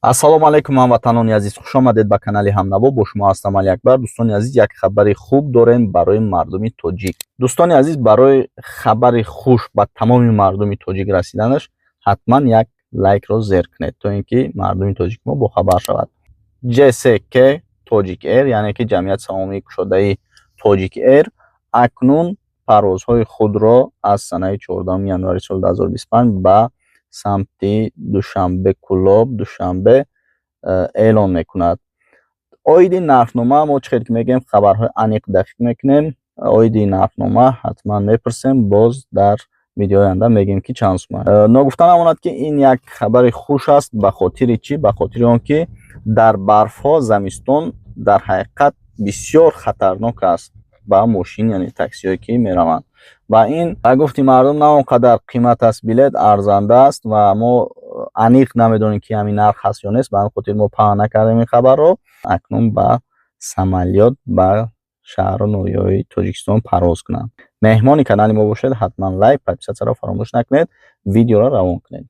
ассалому алайкум ҳамватанони азиз, хуш омадед ба канали Ҳамнаво. Бо шумо ҳастам Али Акбар. дӯстони азиз, як хабари хуб дорем барои мардуми тоҷик. дӯстони азиз, барои хабари хуш ба тамоми мардуми тоҷик расиданаш ҳатман як лайкро зер кунед, то ин ки мардуми тоҷик мо бохабар шавад. JSK Togic Air, яъне ки ҷамъияти саҳомии кушодаи Togic Air акнун парвозҳои худро аз санаи 14 январи соли 2025 ба самти Душанбе Кулоб, Душанбе эълон мекунад. оиди нархнома мо чӣ хел ки мегӯем хабарҳои аниқ дақиқ мекунем. оиди нархнома ҳатман мепурсем, боз дар видеои оянда мегӯем ки чанд сум аст. ногуфта намонад ки ин як хабари хуш аст. ба хотири чӣ? Ба хотири он ки дар барфҳо зимистон дар ҳақиқат бисёр хатарнок аст ба мошин, яъне таксиҳое ки мераванд. ва ин ба гуфти мардум на он қадар қимат аст, билет арзанда аст ва мо аниқ намедонем ки ҳамин нарх ҳаст ё нест. ба ҳамин хотир мо паҳн накардем ин хабарро. акнун ба самолёт ба шаҳру ноҳияҳои Тоҷикистон парвоз кунанд. меҳмони канали мо бошед, ҳатман лайк, подписатсияро фаромӯш накунед, видеоро равон кунед.